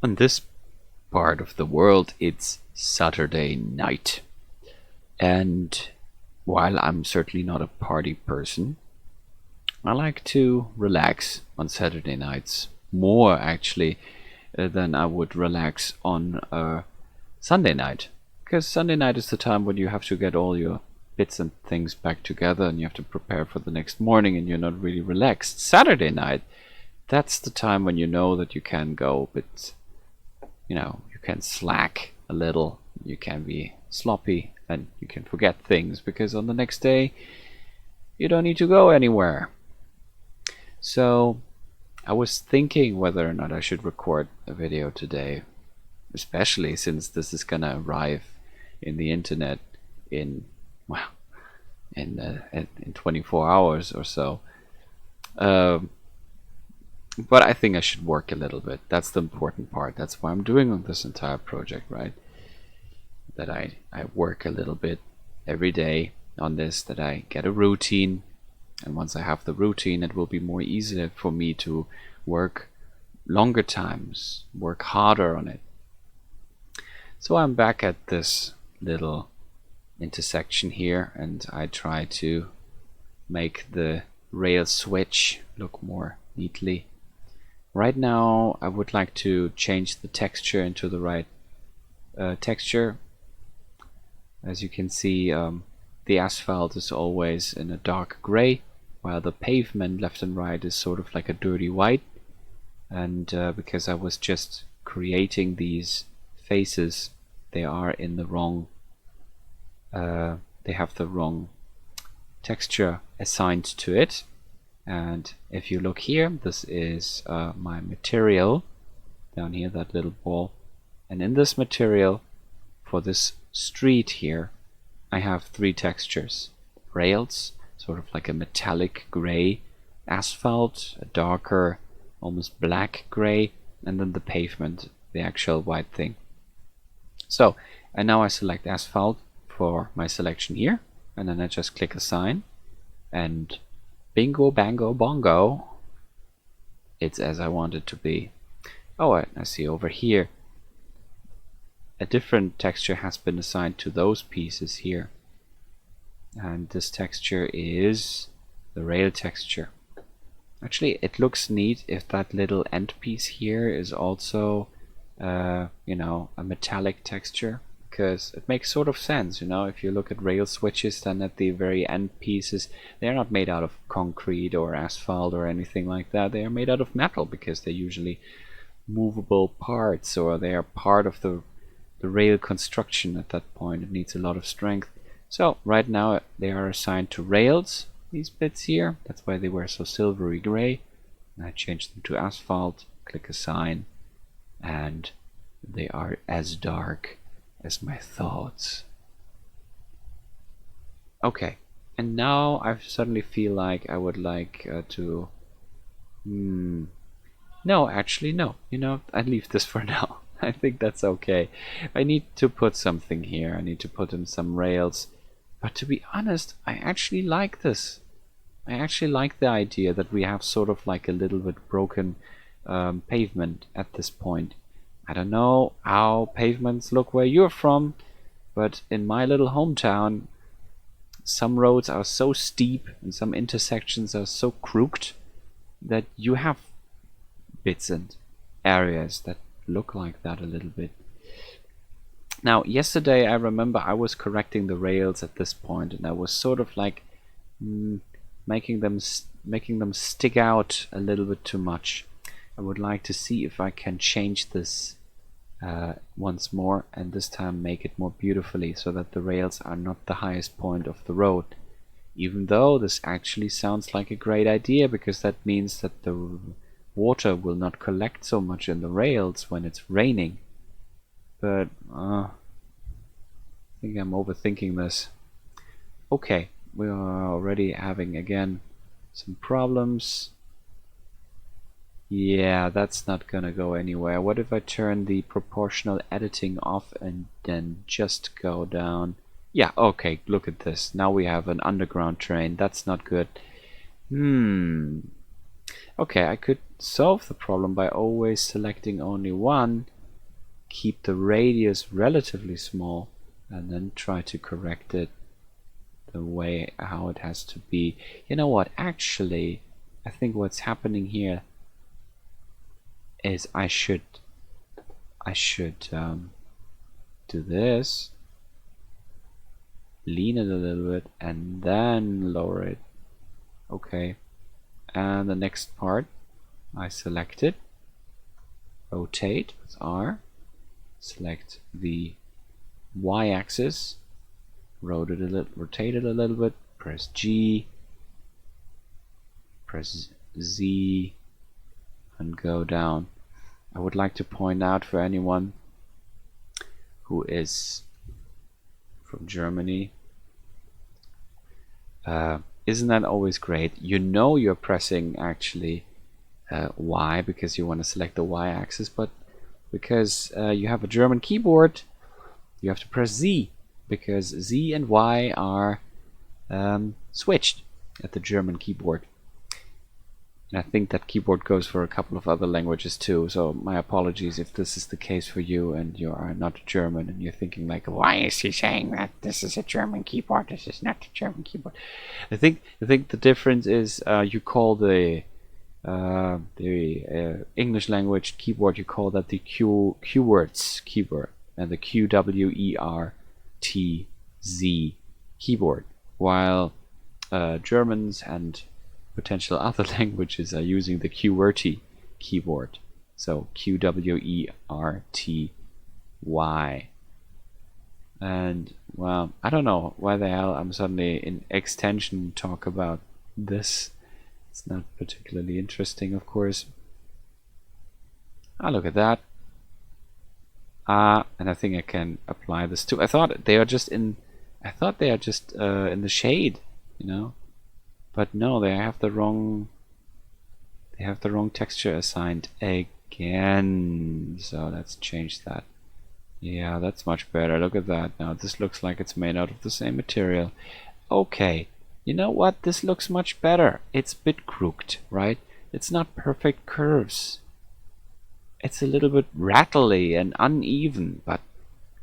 In this part of the world, it's Saturday night. And while I'm certainly not a party person, I like to relax on Saturday nights. More actually than I would relax on a Sunday night. Because Sunday night is the time when you have to get all your bits and things back together and you have to prepare for the next morning and you're not really relaxed. Saturday night, that's the time when you know that you can go a bit, you can slack a little, you can be sloppy, and you can forget things because on the next day you don't need to go anywhere. So I was thinking whether or not I should record a video today, especially since this is gonna arrive in the internet in 24 hours or so. But I think I should work a little bit. That's the important part. That's why I'm doing this entire project, right? That I work a little bit every day on this, that I get a routine. And once I have the routine, it will be more easier for me to work longer times, work harder on it. So I'm back at this little intersection here, and I try to make the rail switch look more neatly. Right now I would like to change the texture into the right texture. As you can see, the asphalt is always in a dark gray, while the pavement left and right is sort of like a dirty white. And because I was just creating these faces, they are in the wrong they have the wrong texture assigned to it. And if you look here, this is my material down here, that little ball. And in this material, for this street here, I have three textures. Rails, sort of like a metallic gray, asphalt, a darker, almost black gray, and then the pavement, the actual white thing. So, and now I select asphalt for my selection here, and then I just click assign, and bingo, bango, bongo, it's as I want it to be. Oh, I see over here a different texture has been assigned to those pieces here, and this texture is the rail texture. Actually, it looks neat if that little end piece here is also a metallic texture, because it makes sort of sense. If you look at rail switches, then at the very end pieces, they're not made out of concrete or asphalt or anything like that. They are made out of metal because they're usually movable parts, or they are part of the rail construction. At that point, it needs a lot of strength. So right now they are assigned to rails, these bits here. That's why they were so silvery gray. And I changed them to asphalt, click assign, and they are as dark as my thoughts. Okay, and now I suddenly feel like I would like to no, actually no, I leave this for now. I think that's okay. I need to put something here. I need to put in some rails, but to be honest, I actually like this. I actually like the idea that we have sort of like a little bit broken pavement at this point. I don't know how pavements look where you're from, but in my little hometown, some roads are so steep and some intersections are so crooked that you have bits and areas that look like that a little bit. Now, yesterday I remember I was correcting the rails at this point, and I was sort of like making them stick out a little bit too much. I would like to see if I can change this once more, and this time make it more beautifully so that the rails are not the highest point of the road. Even though this actually sounds like a great idea, because that means that the water will not collect so much in the rails when it's raining. But I think I'm overthinking this. Okay, we are already having again some problems. Yeah, that's not gonna go anywhere. What if I turn the proportional editing off and then just go down? Yeah, okay, look at this. Now we have an underground train. That's not good. Okay, I could solve the problem by always selecting only one keep the radius relatively small and then try to correct it the way how it has to be. You know what, actually I think what's happening here is I should do this, lean it a little bit and then lower it. Okay, and the next part I select it, rotate with R, select the y-axis, rotate it a little bit, press G, press Z, and go down. I would like to point out for anyone who is from Germany, isn't that always great? You know you're pressing actually Y because you want to select the y-axis, but because you have a German keyboard, you have to press Z, because Z and Y are switched at the German keyboard. And I think that keyboard goes for a couple of other languages too, so my apologies if this is the case for you and you are not German and you're thinking like, why is he saying that this is a German keyboard, this is not a German keyboard. I think the difference is you call the English language keyboard, you call that the QWERTZ keyboard, and the QWERTZ keyboard, while Germans and potential other languages are using the QWERTY keyboard. So QWERTY. And well, I don't know why the hell I'm suddenly in extension talk about this. It's not particularly interesting, of course. Ah, look at that. And I think I can apply this too. I thought they are just in the shade, you know. But no, they have the wrong texture assigned again. So let's change that. Yeah, that's much better. Look at that. Now this looks like it's made out of the same material. Okay, you know what? This looks much better. It's a bit crooked, right? It's not perfect curves. It's a little bit rattly and uneven, but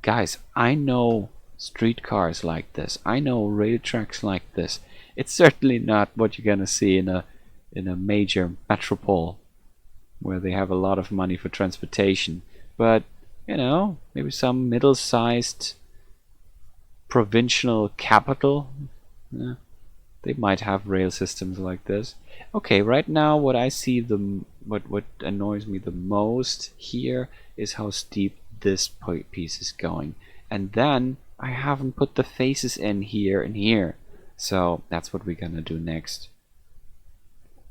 guys, I know streetcars like this. I know rail tracks like this. It's certainly not what you're gonna see in a major metropole where they have a lot of money for transportation. But you know, maybe some middle-sized provincial capital, they might have rail systems like this. Okay, right now what I see what annoys me the most here is how steep this piece is going, and then I haven't put the faces in here and here. So that's what we're gonna do next.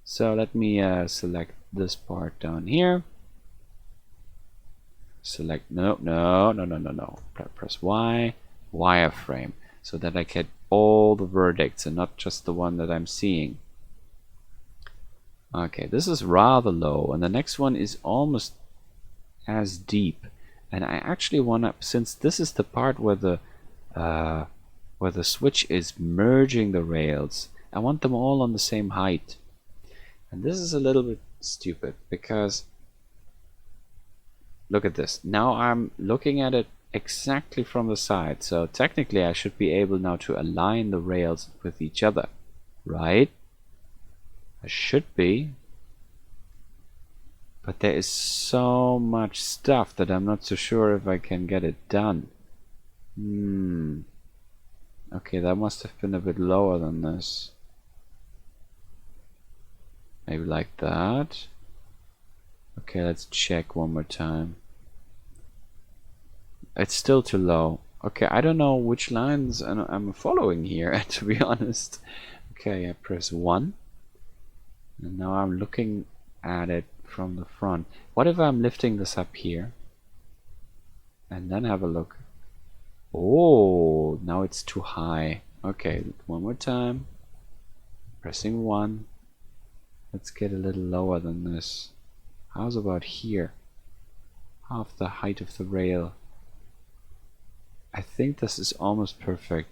So let me select this part down here. Select no. Press Y, wireframe, so that I get all the verdicts and not just the one that I'm seeing. Okay, this is rather low, and the next one is almost as deep. And I actually want to, since this is the part where the switch is merging the rails, I want them all on the same height. And this is a little bit stupid because look at this. Now I'm looking at it exactly from the side, so technically I should be able now to align the rails with each other, right? I should be. But there is so much stuff that I'm not so sure if I can get it done. Okay, that must have been a bit lower than this. Maybe like that. Okay, let's check one more time. It's still too low. Okay, I don't know which lines I'm following here, to be honest. Okay, I press 1. And now I'm looking at it from the front. What if I'm lifting this up here? And then have a look. Oh, now it's too high. Okay, one more time. Pressing 1. Let's get a little lower than this. How's about here? Half the height of the rail. I think this is almost perfect.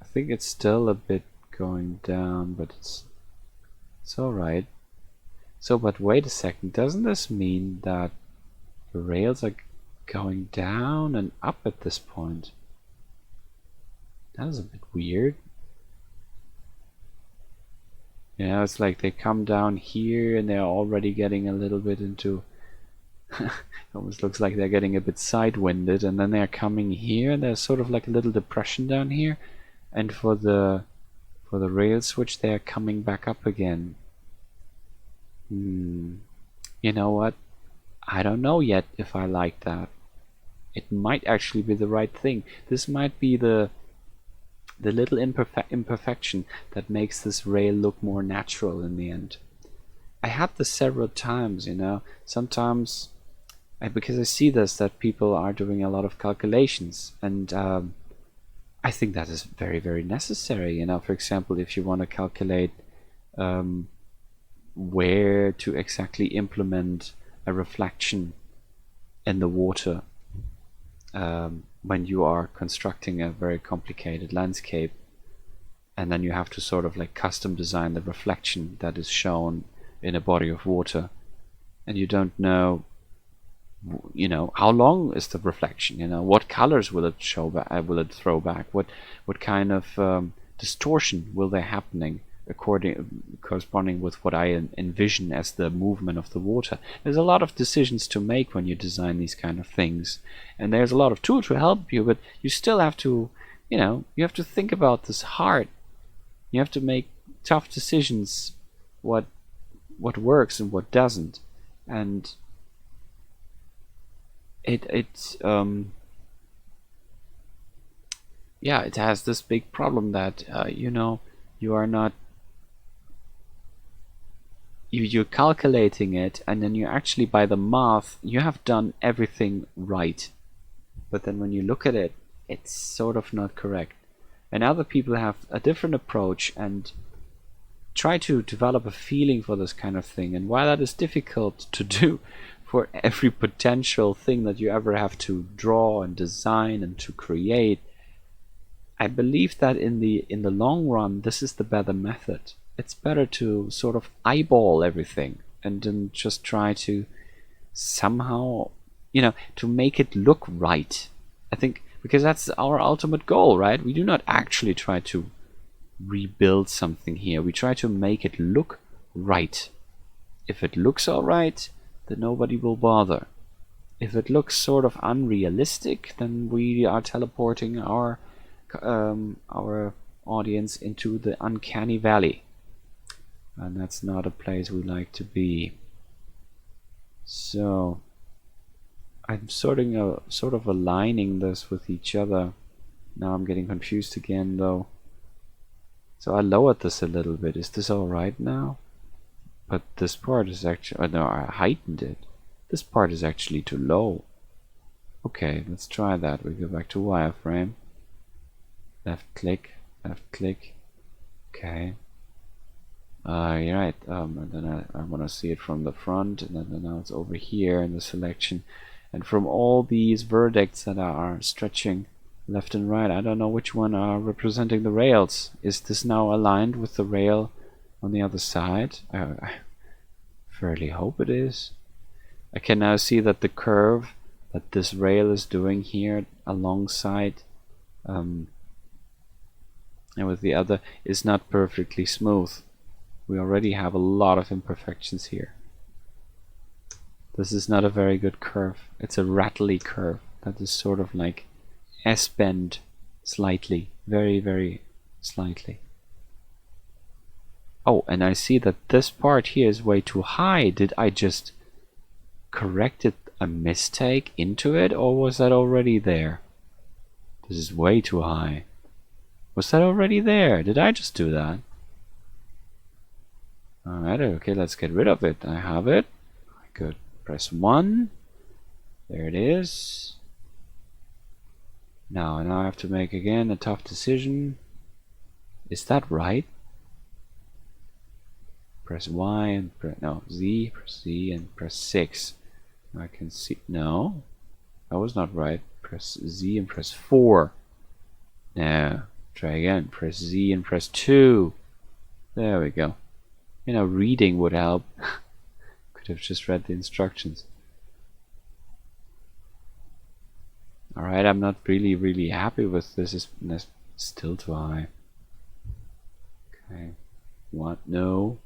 I think it's still a bit going down, but it's alright. So, but wait a second, doesn't this mean that the rails are going down and up at this point. That is a bit weird. Yeah, it's like they come down here and they're already getting a little bit into almost looks like they're getting a bit sidewinded, and then they're coming here and there's sort of like a little depression down here, and for the rail switch they're coming back up again. You know what? I don't know yet if I like that. It might actually be the right thing. This might be the little imperfection that makes this rail look more natural in the end. I had this several times, you know. Sometimes, because I see this, that people are doing a lot of calculations, and I think that is very, very necessary. You know, for example, if you want to calculate where to exactly implement a reflection in the water when you are constructing a very complicated landscape, and then you have to sort of like custom design the reflection that is shown in a body of water, and you don't know, you know, how long is the reflection, you know, what colors will it show back, will it throw back, what kind of distortion will there happening corresponding with what I envision as the movement of the water. There's a lot of decisions to make when you design these kind of things, and there's a lot of tools to help you, but you still have to, you know, you have to think about this hard. You have to make tough decisions, what works and what doesn't, and yeah, it has this big problem that you know, you are not you're calculating it, and then you actually, by the math, you have done everything right, but then when you look at it, it's sort of not correct. And other people have a different approach and try to develop a feeling for this kind of thing. And while that is difficult to do for every potential thing that you ever have to draw and design and to create, I believe that in the long run, this is the better method. It's better to sort of eyeball everything and then just try to somehow, you know, to make it look right. I think because that's our ultimate goal, right? We do not actually try to rebuild something here. We try to make it look right. If it looks all right, then nobody will bother. If it looks sort of unrealistic, then we are teleporting our audience into the uncanny valley, and that's not a place we like to be. So I'm sort of aligning this with each other. Now I'm getting confused again though. So I lowered this a little bit. Is this alright now? But this part is actually, no, I heightened it. This part is actually too low. Okay, let's try that. We go back to wireframe. Left click, left click. Okay. You're right. And then I want to see it from the front, and then now it's over here in the selection. And from all these verdicts that are stretching left and right, I don't know which one are representing the rails. Is this now aligned with the rail on the other side? I fairly hope it is. I can now see that the curve that this rail is doing here alongside and with the other is not perfectly smooth. We already have a lot of imperfections here. This is not a very good curve. It's a rattly curve that is sort of like S-bend slightly, very, very slightly. Oh, and I see that this part here is way too high. Did I just corrected a mistake into it, or was that already there? This is way too high. Was that already there? Did I just do that? Alright, okay, let's get rid of it. I have it. Good. Press 1. There it is. Now I have to make again a tough decision. Is that right? Press Y and Z, press Z and press 6. I can see, no, that was not right. Press Z and press 4. Now, try again. Press Z and press 2. There we go. You know, reading would help. Could have just read the instructions. Alright, I'm not really happy with this. It's still too high. Okay. What? No.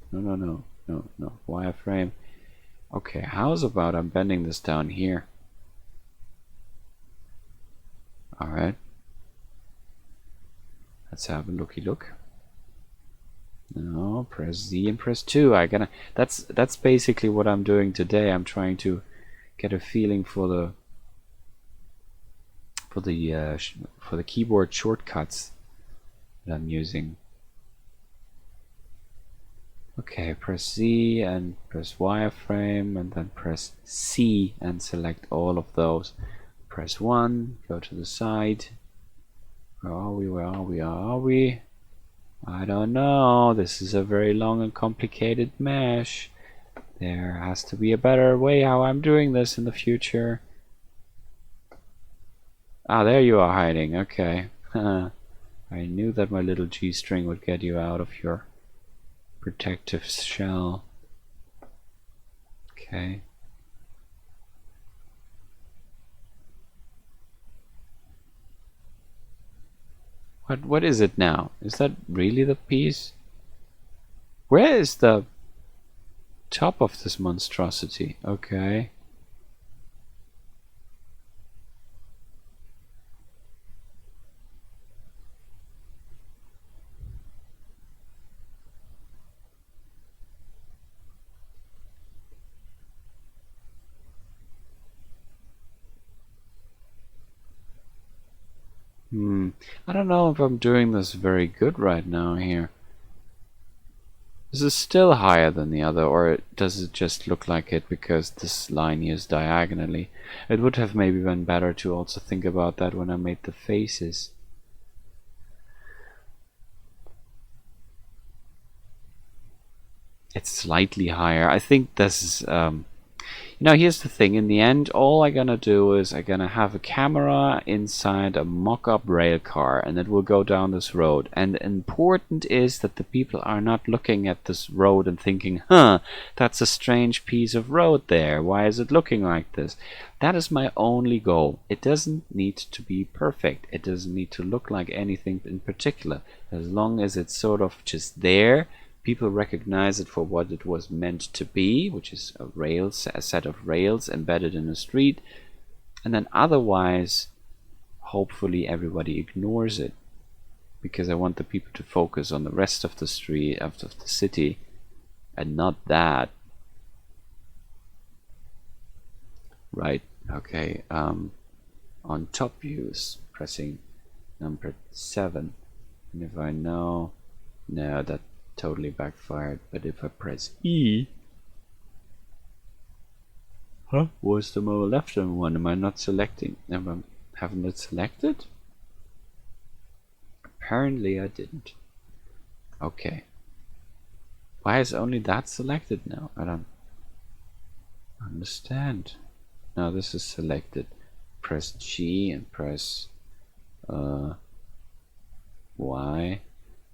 No. Wireframe. Okay, how's about I'm bending this down here? Alright. Let's have a looky look. No, press Z and press 2. That's basically what I'm doing today. I'm trying to get a feeling for the keyboard shortcuts that I'm using. Okay, press Z and press wireframe and then press C and select all of those. Press 1, go to the side. Where are we? I don't know. This is a very long and complicated mesh. There has to be a better way how I'm doing this in the future. Ah, there you are hiding. Okay. I knew that my little G string would get you out of your protective shell. Okay. What is it now? Is that really the piece? Where is the top of this monstrosity? Okay. I don't know if I'm doing this very good right now here. Is this still higher than the other, or does it just look like it because this line here is diagonally? It would have maybe been better to also think about that when I made the faces. It's slightly higher. I think this is you know, here's the thing. In the end, all I'm gonna do is I'm gonna have a camera inside a mock-up rail car, and it will go down this road. And important is that the people are not looking at this road and thinking, huh, that's a strange piece of road there. Why is it looking like this? That is my only goal. It doesn't need to be perfect. It doesn't need to look like anything in particular. As long as it's sort of just there, people recognize it for what it was meant to be, which is a set of rails embedded in a street, and then otherwise, hopefully everybody ignores it, because I want the people to focus on the rest of the street, of the city, and not that. Right, okay, on top views, pressing number 7, and if I know, no, that totally backfired, but if I press E, huh? Where's the more left hand one? Am I not selecting? Haven't it selected? Apparently I didn't. Okay. Why is only that selected now? I don't understand. Now this is selected. Press G and press Y.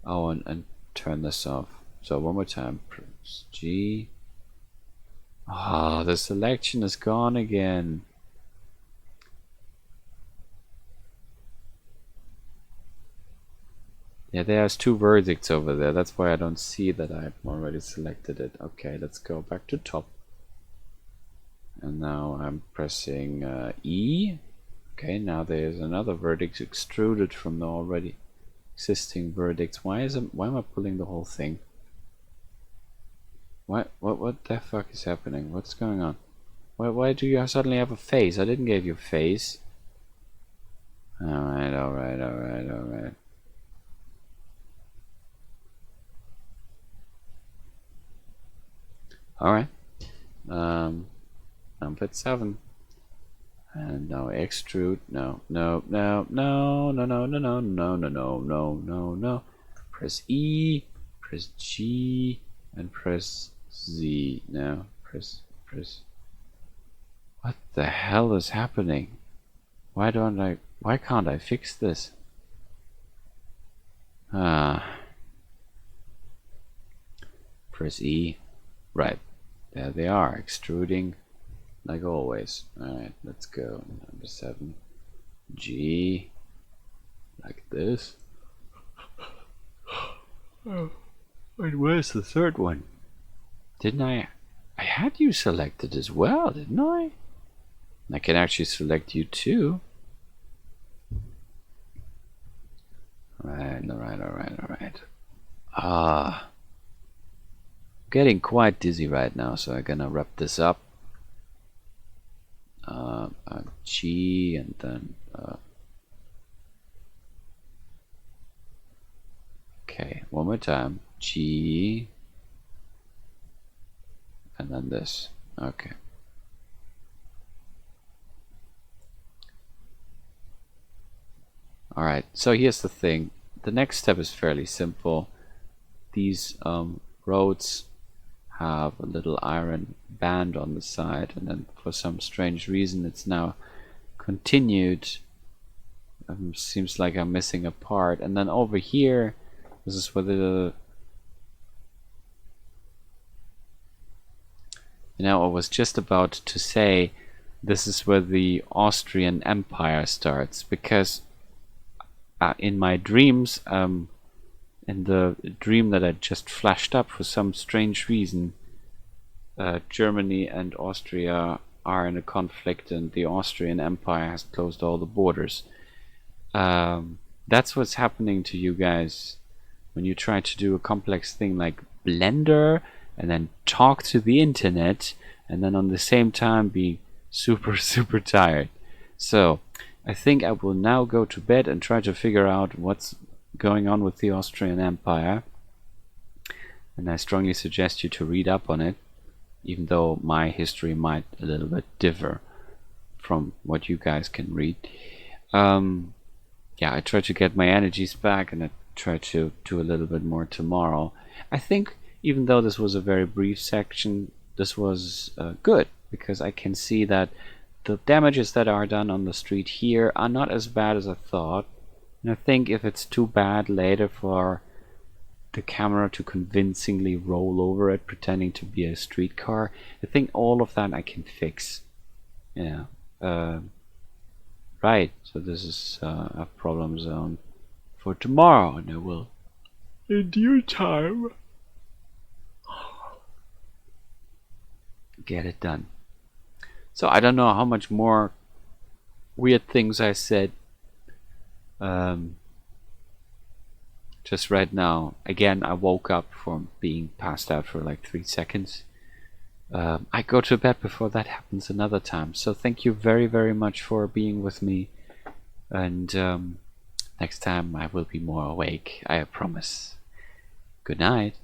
Oh, and turn this off. So one more time, press G. Ah, the selection is gone again. Yeah, there's 2 verdicts over there. That's why I don't see that I've already selected it. Okay, let's go back to top. And now I'm pressing E. Okay, now there's another verdict extruded from the already existing verdicts. Why am I pulling the whole thing? What the fuck is happening? What's going on? Why do you suddenly have a face? I didn't give you a face. Alright. Alright. Number 7. And now extrude. No. Press E, press G, and press Z. Now press. What the hell is happening? Why can't I fix this? Press E. Right. There they are, extruding like always. Alright, let's go. Number 7. G, like this. Oh, and where's the third one? Didn't I? I had you selected as well, didn't I? I can actually select you too. Alright. Ah. Getting quite dizzy right now, so I'm gonna wrap this up. G and then okay, one more time. G and then this. Okay. Alright, so here's the thing. The next step is fairly simple. These roads have a little iron band on the side, and then for some strange reason it's now continued. Seems like I'm missing a part, and then over here, this is where the I was just about to say this is where the Austrian Empire starts, because in my dreams, in the dream that I just flashed up, for some strange reason, Germany and Austria are in a conflict, and the Austrian Empire has closed all the borders. That's what's happening to you guys when you try to do a complex thing like Blender and then talk to the internet and then on the same time be super tired. So I think I will now go to bed and try to figure out what's going on with the Austrian Empire, and I strongly suggest you to read up on it, even though my history might a little bit differ from what you guys can read. Yeah, I try to get my energies back, and I try to do a little bit more tomorrow. I think even though this was a very brief section, this was good, because I can see that the damages that are done on the street here are not as bad as I thought. And I think if it's too bad later for the camera to convincingly roll over it pretending to be a streetcar, I think all of that I can fix. Yeah. Right, so this is a problem zone for tomorrow, and I will, in due time, get it done. So I don't know how much more weird things I said just right now. Again, I woke up from being passed out for like 3 seconds. I go to bed before that happens another time. So thank you very much for being with me. And next time I will be more awake, I promise. Good night.